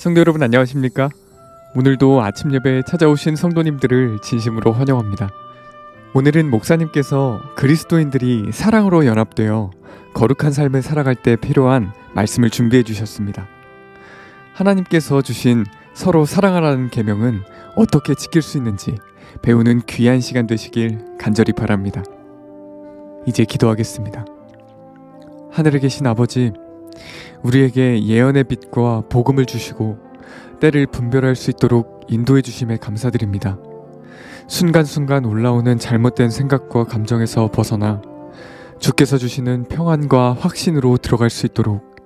성도 여러분 안녕하십니까? 오늘도 아침 예배에 찾아오신 성도님들을 진심으로 환영합니다. 오늘은 목사님께서 그리스도인들이 사랑으로 연합되어 거룩한 삶을 살아갈 때 필요한 말씀을 준비해 주셨습니다. 하나님께서 주신 서로 사랑하라는 계명은 어떻게 지킬 수 있는지 배우는 귀한 시간 되시길 간절히 바랍니다. 이제 기도하겠습니다. 하늘에 계신 아버지, 우리에게 예언의 빛과 복음을 주시고 때를 분별할 수 있도록 인도해 주심에 감사드립니다. 순간순간 올라오는 잘못된 생각과 감정에서 벗어나 주께서 주시는 평안과 확신으로 들어갈 수 있도록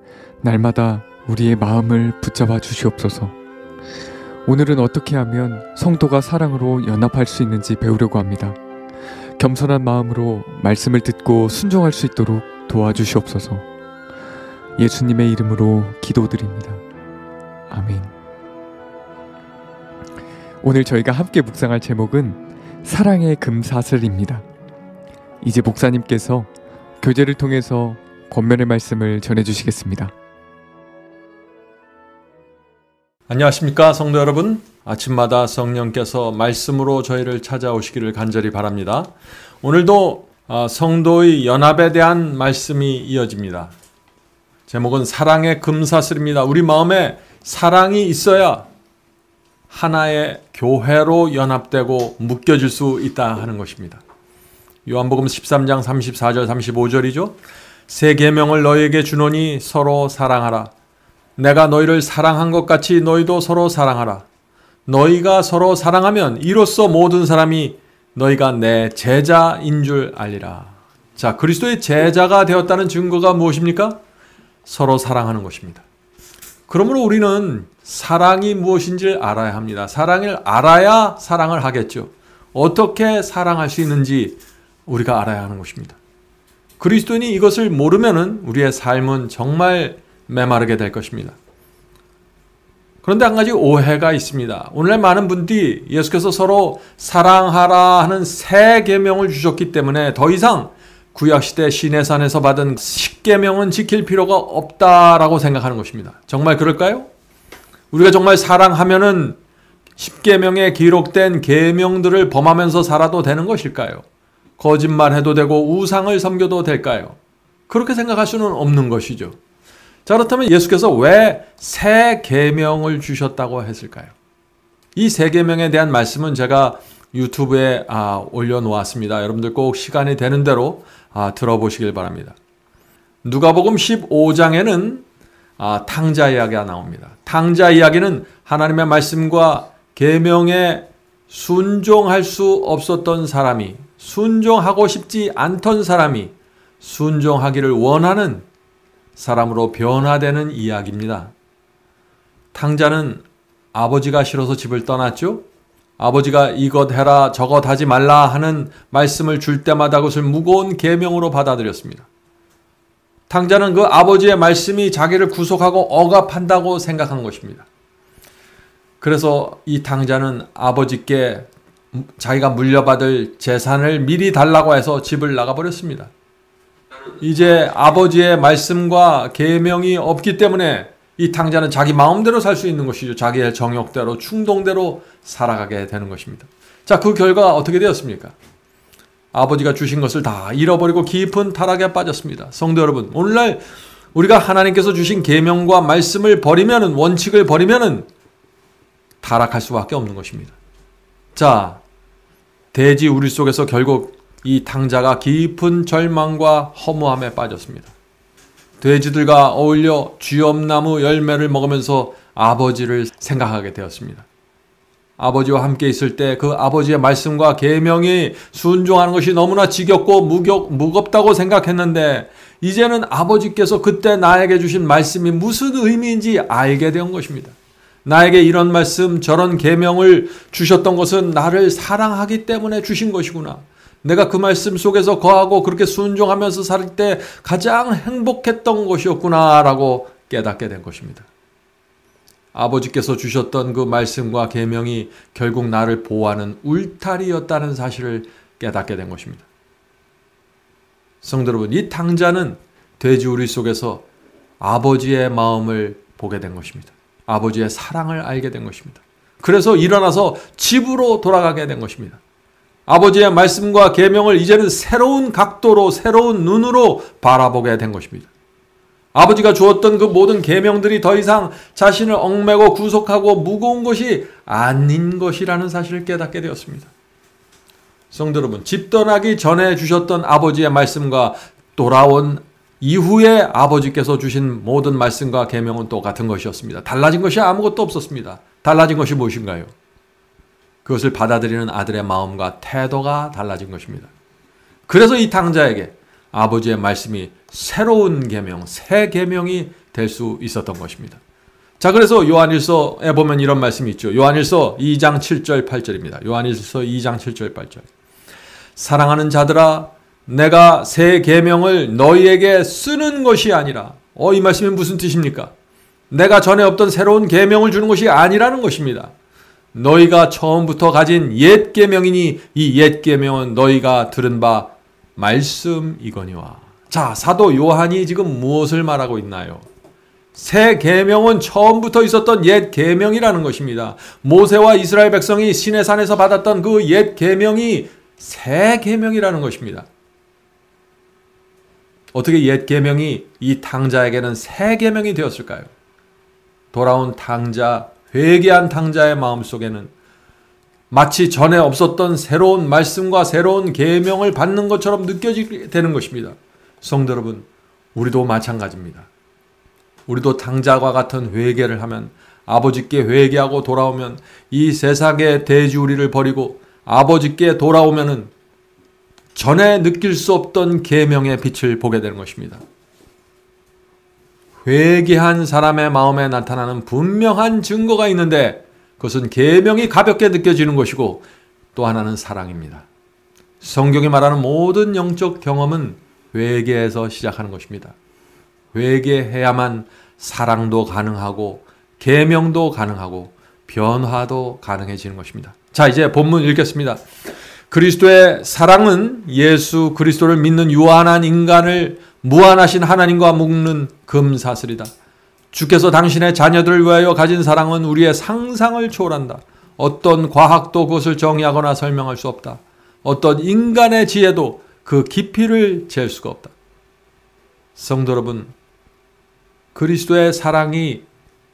날마다 우리의 마음을 붙잡아 주시옵소서. 오늘은 어떻게 하면 성도가 사랑으로 연합할 수 있는지 배우려고 합니다. 겸손한 마음으로 말씀을 듣고 순종할 수 있도록 도와주시옵소서. 예수님의 이름으로 기도드립니다. 아멘. 오늘 저희가 함께 묵상할 제목은 사랑의 금사슬입니다. 이제 목사님께서 교제를 통해서 권면의 말씀을 전해주시겠습니다. 안녕하십니까 성도 여러분, 아침마다 성령께서 말씀으로 저희를 찾아오시기를 간절히 바랍니다. 오늘도 성도의 연합에 대한 말씀이 이어집니다. 제목은 사랑의 금사슬입니다. 우리 마음에 사랑이 있어야 하나의 교회로 연합되고 묶여질 수 있다 하는 것입니다. 요한복음 13장 34절 35절이죠. 새 계명을 너희에게 주노니 서로 사랑하라. 내가 너희를 사랑한 것 같이 너희도 서로 사랑하라. 너희가 서로 사랑하면 이로써 모든 사람이 너희가 내 제자인 줄 알리라. 자, 그리스도의 제자가 되었다는 증거가 무엇입니까? 서로 사랑하는 것입니다. 그러므로 우리는 사랑이 무엇인지를 알아야 합니다. 사랑을 알아야 사랑을 하겠죠. 어떻게 사랑할 수 있는지 우리가 알아야 하는 것입니다. 그리스도인이 이것을 모르면 우리의 삶은 정말 메마르게 될 것입니다. 그런데 한 가지 오해가 있습니다. 오늘날 많은 분들이 예수께서 서로 사랑하라 하는 새 계명을 주셨기 때문에 더 이상 구약시대 시내산에서 받은 십계명은 지킬 필요가 없다라고 생각하는 것입니다. 정말 그럴까요? 우리가 정말 사랑하면은 십계명에 기록된 계명들을 범하면서 살아도 되는 것일까요? 거짓말해도 되고 우상을 섬겨도 될까요? 그렇게 생각할 수는 없는 것이죠. 자, 그렇다면 예수께서 왜 새 계명을 주셨다고 했을까요? 이 새 계명에 대한 말씀은 제가 유튜브에 올려놓았습니다. 여러분들 꼭 시간이 되는 대로 들어보시길 바랍니다. 누가복음 15장에는 탕자 이야기가 나옵니다. 탕자 이야기는 하나님의 말씀과 계명에 순종할 수 없었던 사람이, 순종하고 싶지 않던 사람이 순종하기를 원하는 사람으로 변화되는 이야기입니다. 탕자는 아버지가 싫어서 집을 떠났죠. 아버지가 이것 해라 저것 하지 말라 하는 말씀을 줄 때마다 그것을 무거운 계명으로 받아들였습니다. 탕자는 그 아버지의 말씀이 자기를 구속하고 억압한다고 생각한 것입니다. 그래서 이 탕자는 아버지께 자기가 물려받을 재산을 미리 달라고 해서 집을 나가버렸습니다. 이제 아버지의 말씀과 계명이 없기 때문에 이 탕자는 자기 마음대로 살 수 있는 것이죠. 자기의 정욕대로 충동대로 살아가게 되는 것입니다. 자, 그 결과 어떻게 되었습니까? 아버지가 주신 것을 다 잃어버리고 깊은 타락에 빠졌습니다. 성도 여러분, 오늘날 우리가 하나님께서 주신 계명과 말씀을 버리면은, 원칙을 버리면은 타락할 수밖에 없는 것입니다. 자, 대지 우리 속에서 결국 이 탕자가 깊은 절망과 허무함에 빠졌습니다. 돼지들과 어울려 쥐엄나무 열매를 먹으면서 아버지를 생각하게 되었습니다. 아버지와 함께 있을 때 그 아버지의 말씀과 계명이 순종하는 것이 너무나 지겹고 무겁다고 생각했는데 이제는 아버지께서 그때 나에게 주신 말씀이 무슨 의미인지 알게 된 것입니다. 나에게 이런 말씀 저런 계명을 주셨던 것은 나를 사랑하기 때문에 주신 것이구나. 내가 그 말씀 속에서 거하고 그렇게 순종하면서 살 때 가장 행복했던 것이었구나 라고 깨닫게 된 것입니다. 아버지께서 주셨던 그 말씀과 계명이 결국 나를 보호하는 울타리였다는 사실을 깨닫게 된 것입니다. 성도 여러분, 이 탕자는 돼지우리 속에서 아버지의 마음을 보게 된 것입니다. 아버지의 사랑을 알게 된 것입니다. 그래서 일어나서 집으로 돌아가게 된 것입니다. 아버지의 말씀과 계명을 이제는 새로운 각도로 새로운 눈으로 바라보게 된 것입니다. 아버지가 주었던 그 모든 계명들이 더 이상 자신을 얽매고 구속하고 무거운 것이 아닌 것이라는 사실을 깨닫게 되었습니다. 성도 여러분, 집 떠나기 전에 주셨던 아버지의 말씀과 돌아온 이후에 아버지께서 주신 모든 말씀과 계명은 똑같은 것이었습니다. 달라진 것이 아무것도 없었습니다. 달라진 것이 무엇인가요? 그것을 받아들이는 아들의 마음과 태도가 달라진 것입니다. 그래서 이 탕자에게 아버지의 말씀이 새로운 계명, 새 계명이 될 수 있었던 것입니다. 자, 그래서 요한일서에 보면 이런 말씀이 있죠. 요한일서 2장 7절 8절입니다. 요한일서 2장 7절 8절. 사랑하는 자들아, 내가 새 계명을 너희에게 쓰는 것이 아니라. 이 말씀이 무슨 뜻입니까? 내가 전에 없던 새로운 계명을 주는 것이 아니라는 것입니다. 너희가 처음부터 가진 옛 계명이니 이 옛 계명은 너희가 들은 바 말씀이거니와. 자, 사도 요한이 지금 무엇을 말하고 있나요? 새 계명은 처음부터 있었던 옛 계명이라는 것입니다. 모세와 이스라엘 백성이 시내산에서 받았던 그 옛 계명이 새 계명이라는 것입니다. 어떻게 옛 계명이 이 탕자에게는 새 계명이 되었을까요? 돌아온 탕자, 회개한 탕자의 마음속에는 마치 전에 없었던 새로운 말씀과 새로운 계명을 받는 것처럼 느껴지게 되는 것입니다. 성도 여러분, 우리도 마찬가지입니다. 우리도 탕자와 같은 회개를 하면, 아버지께 회개하고 돌아오면, 이 세상의 대주우리를 버리고 아버지께 돌아오면은 전에 느낄 수 없던 계명의 빛을 보게 되는 것입니다. 회개한 사람의 마음에 나타나는 분명한 증거가 있는데 그것은 계명이 가볍게 느껴지는 것이고, 또 하나는 사랑입니다. 성경이 말하는 모든 영적 경험은 회개에서 시작하는 것입니다. 회개해야만 사랑도 가능하고 계명도 가능하고 변화도 가능해지는 것입니다. 자, 이제 본문 읽겠습니다. 그리스도의 사랑은 예수 그리스도를 믿는 유한한 인간을 무한하신 하나님과 묶는 금사슬이다. 주께서 당신의 자녀들을 위하여 가진 사랑은 우리의 상상을 초월한다. 어떤 과학도 그것을 정의하거나 설명할 수 없다. 어떤 인간의 지혜도 그 깊이를 잴 수가 없다. 성도 여러분, 그리스도의 사랑이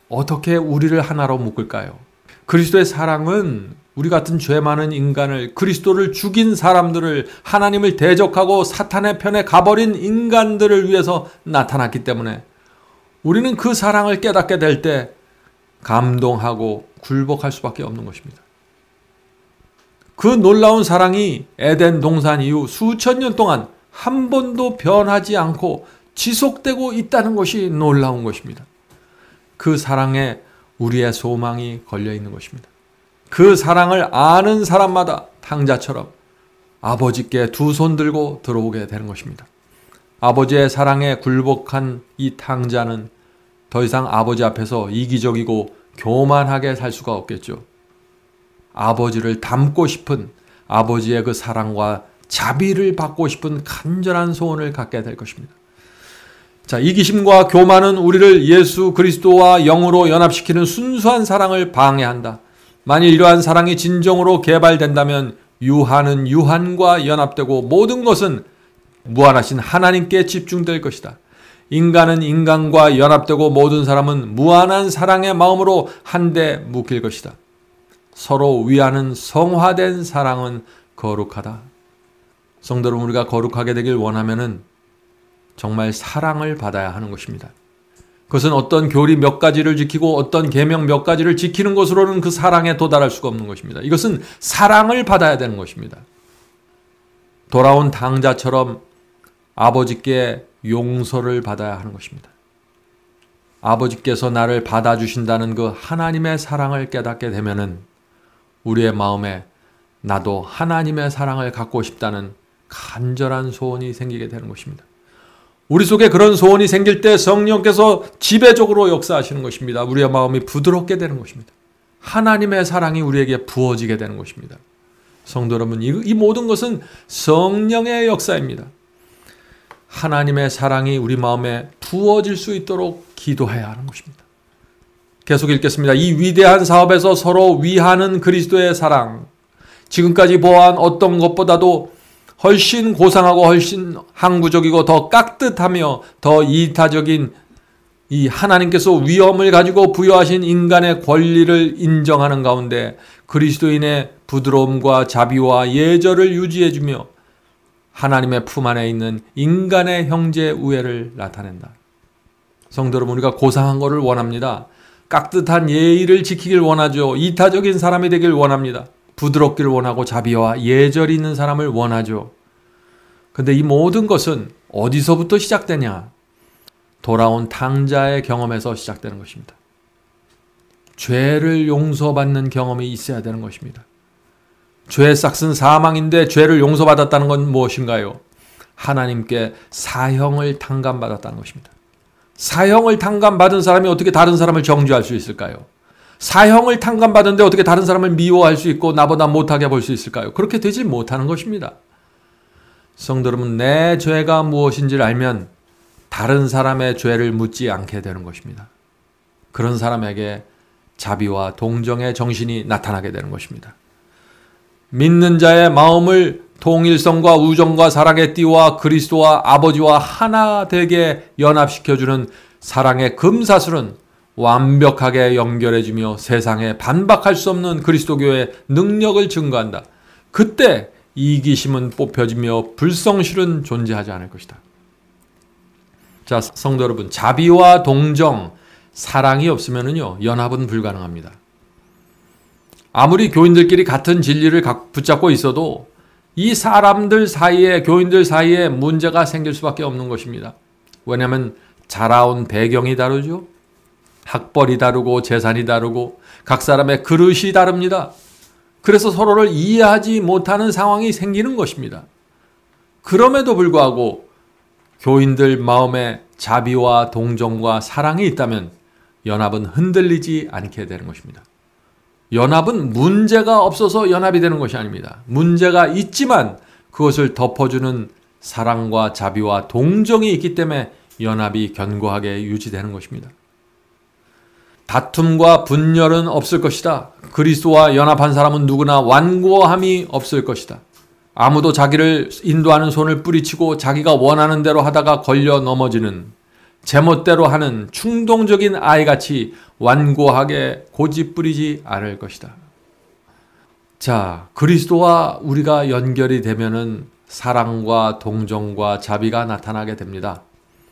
어떻게 우리를 하나로 묶을까요? 그리스도의 사랑은 우리 같은 죄 많은 인간을, 그리스도를 죽인 사람들을, 하나님을 대적하고 사탄의 편에 가버린 인간들을 위해서 나타났기 때문에 우리는 그 사랑을 깨닫게 될 때 감동하고 굴복할 수밖에 없는 것입니다. 그 놀라운 사랑이 에덴 동산 이후 수천 년 동안 한 번도 변하지 않고 지속되고 있다는 것이 놀라운 것입니다. 그 사랑에 우리의 소망이 걸려 있는 것입니다. 그 사랑을 아는 사람마다 탕자처럼 아버지께 두 손 들고 들어오게 되는 것입니다. 아버지의 사랑에 굴복한 이 탕자는 더 이상 아버지 앞에서 이기적이고 교만하게 살 수가 없겠죠. 아버지를 닮고 싶은, 아버지의 그 사랑과 자비를 받고 싶은 간절한 소원을 갖게 될 것입니다. 자, 이기심과 교만은 우리를 예수 그리스도와 영으로 연합시키는 순수한 사랑을 방해한다. 만일 이러한 사랑이 진정으로 개발된다면 유한은 유한과 연합되고 모든 것은 무한하신 하나님께 집중될 것이다. 인간은 인간과 연합되고 모든 사람은 무한한 사랑의 마음으로 한데 묶일 것이다. 서로 위하는 성화된 사랑은 거룩하다. 성도 여러분, 우리가 거룩하게 되길 원하면은 정말 사랑을 받아야 하는 것입니다. 그것은 어떤 교리 몇 가지를 지키고 어떤 계명 몇 가지를 지키는 것으로는 그 사랑에 도달할 수가 없는 것입니다. 이것은 사랑을 받아야 되는 것입니다. 돌아온 탕자처럼 아버지께 용서를 받아야 하는 것입니다. 아버지께서 나를 받아주신다는 그 하나님의 사랑을 깨닫게 되면은 우리의 마음에 나도 하나님의 사랑을 갖고 싶다는 간절한 소원이 생기게 되는 것입니다. 우리 속에 그런 소원이 생길 때 성령께서 지배적으로 역사하시는 것입니다. 우리의 마음이 부드럽게 되는 것입니다. 하나님의 사랑이 우리에게 부어지게 되는 것입니다. 성도 여러분, 이 모든 것은 성령의 역사입니다. 하나님의 사랑이 우리 마음에 부어질 수 있도록 기도해야 하는 것입니다. 계속 읽겠습니다. 이 위대한 사업에서 서로 위하는 그리스도의 사랑, 지금까지 보아한 어떤 것보다도 훨씬 고상하고 훨씬 항구적이고 더 깍듯하며 더 이타적인 이 하나님께서 위엄을 가지고 부여하신 인간의 권리를 인정하는 가운데 그리스도인의 부드러움과 자비와 예절을 유지해주며 하나님의 품 안에 있는 인간의 형제 우애를 나타낸다. 성도 여러분, 우리가 고상한 것을 원합니다. 깍듯한 예의를 지키길 원하죠. 이타적인 사람이 되길 원합니다. 부드럽기를 원하고 자비와 예절이 있는 사람을 원하죠. 근데 이 모든 것은 어디서부터 시작되냐? 돌아온 탕자의 경험에서 시작되는 것입니다. 죄를 용서받는 경험이 있어야 되는 것입니다. 죄의 싹은 사망인데 죄를 용서받았다는 건 무엇인가요? 하나님께 사형을 탕감받았다는 것입니다. 사형을 탕감받은 사람이 어떻게 다른 사람을 정죄할 수 있을까요? 사형을 탕감받은데 어떻게 다른 사람을 미워할 수 있고 나보다 못하게 볼 수 있을까요? 그렇게 되지 못하는 것입니다. 성도 여러분, 내 죄가 무엇인지를 알면 다른 사람의 죄를 묻지 않게 되는 것입니다. 그런 사람에게 자비와 동정의 정신이 나타나게 되는 것입니다. 믿는 자의 마음을 통일성과 우정과 사랑의 띠와 그리스도와 아버지와 하나 되게 연합시켜주는 사랑의 금사슬은 완벽하게 연결해주며 세상에 반박할 수 없는 그리스도교의 능력을 증거한다. 그때 이기심은 뽑혀지며 불성실은 존재하지 않을 것이다. 자, 성도 여러분, 자비와 동정, 사랑이 없으면요 연합은 불가능합니다. 아무리 교인들끼리 같은 진리를 붙잡고 있어도 이 사람들 사이에, 교인들 사이에 문제가 생길 수밖에 없는 것입니다. 왜냐하면 자라온 배경이 다르죠. 학벌이 다르고 재산이 다르고 각 사람의 그릇이 다릅니다. 그래서 서로를 이해하지 못하는 상황이 생기는 것입니다. 그럼에도 불구하고 교인들 마음에 자비와 동정과 사랑이 있다면 연합은 흔들리지 않게 되는 것입니다. 연합은 문제가 없어서 연합이 되는 것이 아닙니다. 문제가 있지만 그것을 덮어주는 사랑과 자비와 동정이 있기 때문에 연합이 견고하게 유지되는 것입니다. 다툼과 분열은 없을 것이다. 그리스도와 연합한 사람은 누구나 완고함이 없을 것이다. 아무도 자기를 인도하는 손을 뿌리치고 자기가 원하는 대로 하다가 걸려 넘어지는 제멋대로 하는 충동적인 아이같이 완고하게 고집부리지 않을 것이다. 자, 그리스도와 우리가 연결이 되면은 사랑과 동정과 자비가 나타나게 됩니다.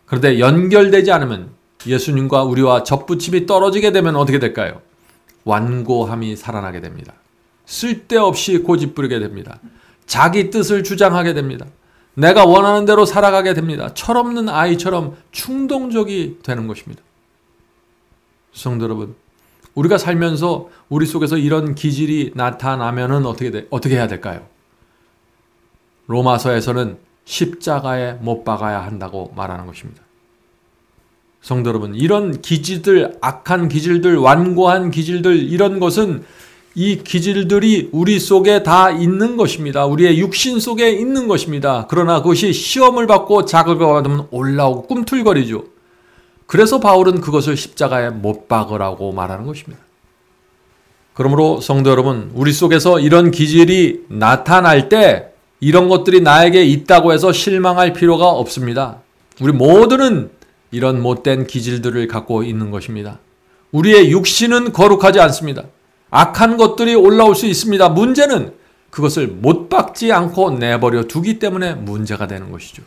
그런데 연결되지 않으면 예수님과 우리와 접붙임이 떨어지게 되면 어떻게 될까요? 완고함이 살아나게 됩니다. 쓸데없이 고집부리게 됩니다. 자기 뜻을 주장하게 됩니다. 내가 원하는 대로 살아가게 됩니다. 철없는 아이처럼 충동적이 되는 것입니다. 성도 여러분, 우리가 살면서 우리 속에서 이런 기질이 나타나면은 어떻게 해야 될까요? 로마서에서는 십자가에 못 박아야 한다고 말하는 것입니다. 성도 여러분, 이런 기질들, 악한 기질들, 완고한 기질들, 이런 것은 이 기질들이 우리 속에 다 있는 것입니다. 우리의 육신 속에 있는 것입니다. 그러나 그것이 시험을 받고 자극을 받으면 올라오고 꿈틀거리죠. 그래서 바울은 그것을 십자가에 못 박으라고 말하는 것입니다. 그러므로 성도 여러분, 우리 속에서 이런 기질이 나타날 때 이런 것들이 나에게 있다고 해서 실망할 필요가 없습니다. 우리 모두는 이런 못된 기질들을 갖고 있는 것입니다. 우리의 육신은 거룩하지 않습니다. 악한 것들이 올라올 수 있습니다. 문제는 그것을 못 박지 않고 내버려 두기 때문에 문제가 되는 것이죠.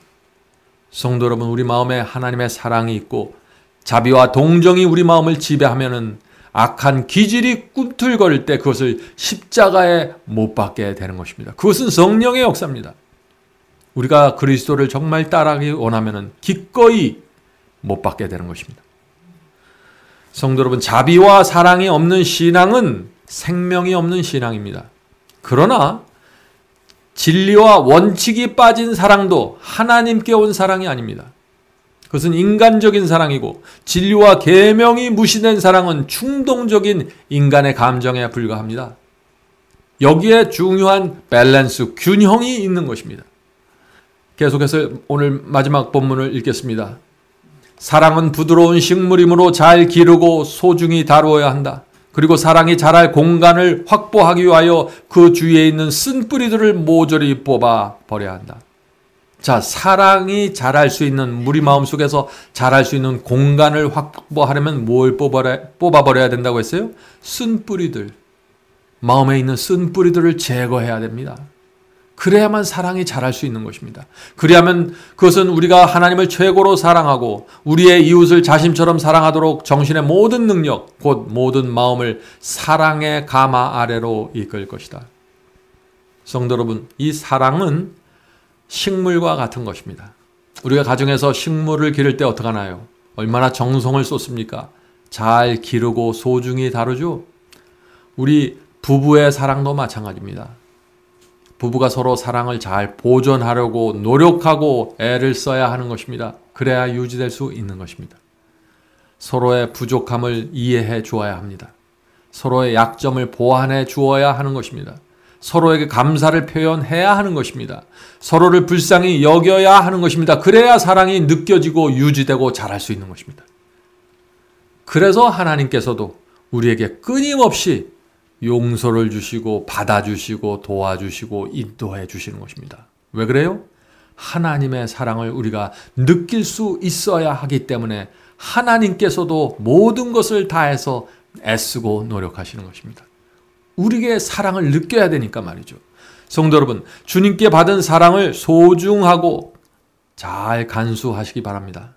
성도 여러분, 우리 마음에 하나님의 사랑이 있고 자비와 동정이 우리 마음을 지배하면은 악한 기질이 꿈틀거릴 때 그것을 십자가에 못 박게 되는 것입니다. 그것은 성령의 역사입니다. 우리가 그리스도를 정말 따라가기 원하면은 기꺼이 못 박게 되는 것입니다. 성도 여러분, 자비와 사랑이 없는 신앙은 생명이 없는 신앙입니다. 그러나 진리와 원칙이 빠진 사랑도 하나님께 온 사랑이 아닙니다. 그것은 인간적인 사랑이고 진리와 계명이 무시된 사랑은 충동적인 인간의 감정에 불과합니다. 여기에 중요한 밸런스, 균형이 있는 것입니다. 계속해서 오늘 마지막 본문을 읽겠습니다. 사랑은 부드러운 식물이므로 잘 기르고 소중히 다루어야 한다. 그리고 사랑이 자랄 공간을 확보하기 위하여 그 주위에 있는 쓴뿌리들을 모조리 뽑아 버려야 한다. 자, 사랑이 자랄 수 있는, 우리 마음속에서 자랄 수 있는 공간을 확보하려면 뭘 뽑아버려야 된다고 했어요? 쓴뿌리들. 마음에 있는 쓴뿌리들을 제거해야 됩니다. 그래야만 사랑이 자랄 수 있는 것입니다. 그래야만 그것은 우리가 하나님을 최고로 사랑하고 우리의 이웃을 자신처럼 사랑하도록 정신의 모든 능력, 곧 모든 마음을 사랑의 가마 아래로 이끌 것이다. 성도 여러분, 이 사랑은 식물과 같은 것입니다. 우리가 가정에서 식물을 기를 때 어떻게 하나요? 얼마나 정성을 쏟습니까? 잘 기르고 소중히 다루죠? 우리 부부의 사랑도 마찬가지입니다. 부부가 서로 사랑을 잘 보존하려고 노력하고 애를 써야 하는 것입니다. 그래야 유지될 수 있는 것입니다. 서로의 부족함을 이해해 주어야 합니다. 서로의 약점을 보완해 주어야 하는 것입니다. 서로에게 감사를 표현해야 하는 것입니다. 서로를 불쌍히 여겨야 하는 것입니다. 그래야 사랑이 느껴지고 유지되고 자랄 수 있는 것입니다. 그래서 하나님께서도 우리에게 끊임없이 용서를 주시고 받아주시고 도와주시고 인도해 주시는 것입니다. 왜 그래요? 하나님의 사랑을 우리가 느낄 수 있어야 하기 때문에 하나님께서도 모든 것을 다해서 애쓰고 노력하시는 것입니다. 우리에게 사랑을 느껴야 되니까 말이죠. 성도 여러분, 주님께 받은 사랑을 소중하고 잘 간수하시기 바랍니다.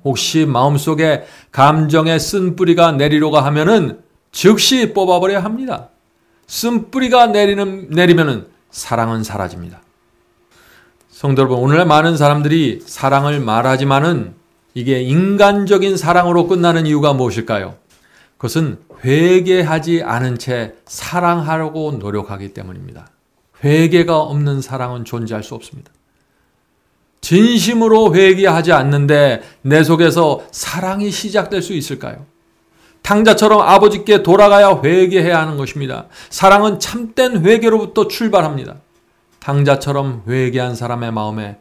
혹시 마음속에 감정의 쓴뿌리가 내리려고 하면은 즉시 뽑아버려야 합니다. 쓴뿌리가 내리면은 사랑은 사라집니다. 성도 여러분, 오늘날 많은 사람들이 사랑을 말하지만은 이게 인간적인 사랑으로 끝나는 이유가 무엇일까요? 그것은 회개하지 않은 채 사랑하려고 노력하기 때문입니다. 회개가 없는 사랑은 존재할 수 없습니다. 진심으로 회개하지 않는데 내 속에서 사랑이 시작될 수 있을까요? 탕자처럼 아버지께 돌아가야 회개해야 하는 것입니다. 사랑은 참된 회개로부터 출발합니다. 탕자처럼 회개한 사람의 마음에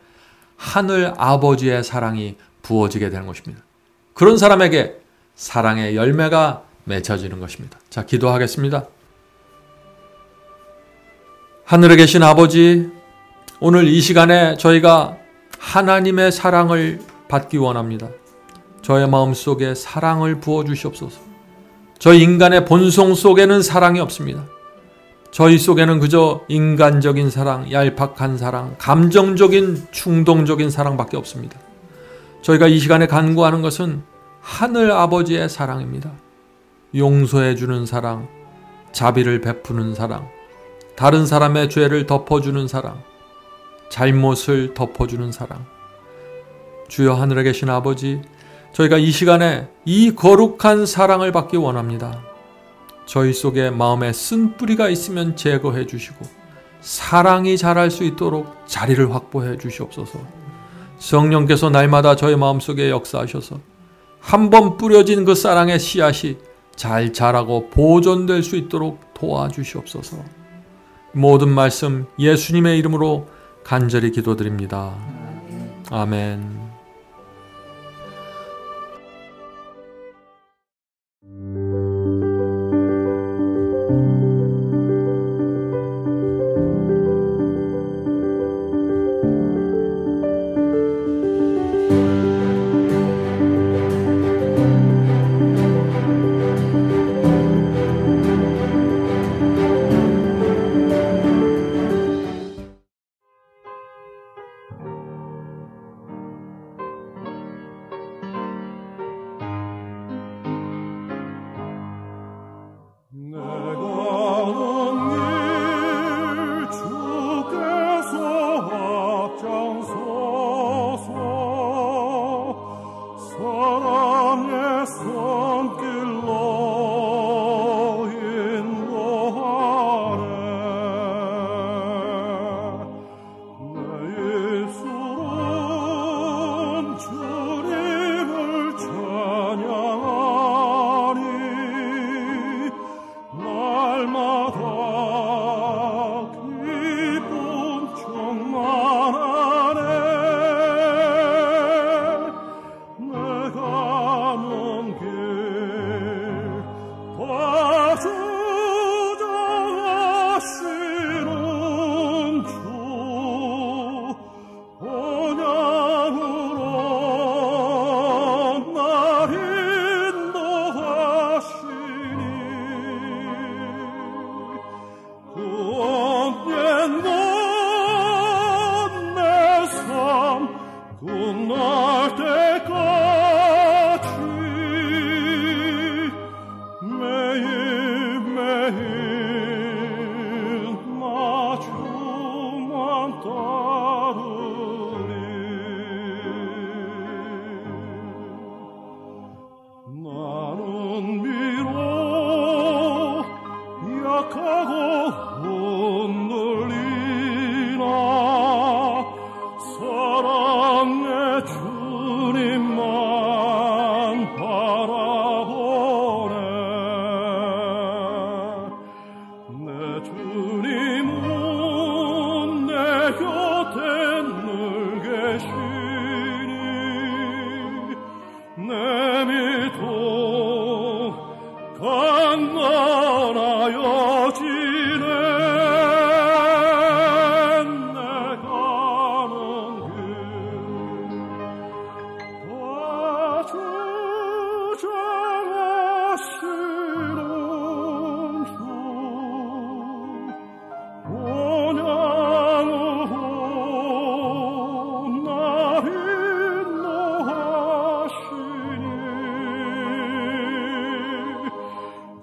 하늘 아버지의 사랑이 부어지게 되는 것입니다. 그런 사람에게 사랑의 열매가 맺혀지는 것입니다. 자, 기도하겠습니다. 하늘에 계신 아버지, 오늘 이 시간에 저희가 하나님의 사랑을 받기 원합니다. 저의 마음속에 사랑을 부어주시옵소서. 저희 인간의 본성 속에는 사랑이 없습니다. 저희 속에는 그저 인간적인 사랑, 얄팍한 사랑, 감정적인 충동적인 사랑밖에 없습니다. 저희가 이 시간에 간구하는 것은 하늘 아버지의 사랑입니다. 용서해 주는 사랑, 자비를 베푸는 사랑, 다른 사람의 죄를 덮어주는 사랑, 잘못을 덮어주는 사랑. 주여 하늘에 계신 아버지, 저희가 이 시간에 이 거룩한 사랑을 받기 원합니다. 저희 속에 마음에 쓴뿌리가 있으면 제거해 주시고 사랑이 자랄 수 있도록 자리를 확보해 주시옵소서. 성령께서 날마다 저희 마음속에 역사하셔서 한번 뿌려진 그 사랑의 씨앗이 잘 자라고 보존될 수 있도록 도와주시옵소서. 모든 말씀 예수님의 이름으로 간절히 기도드립니다. 아멘.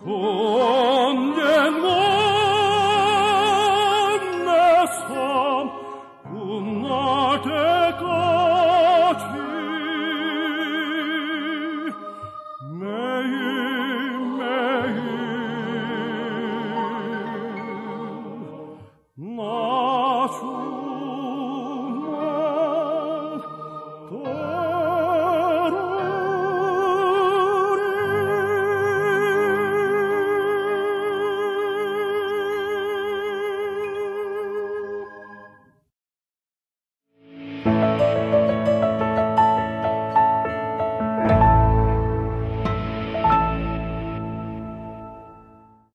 Oh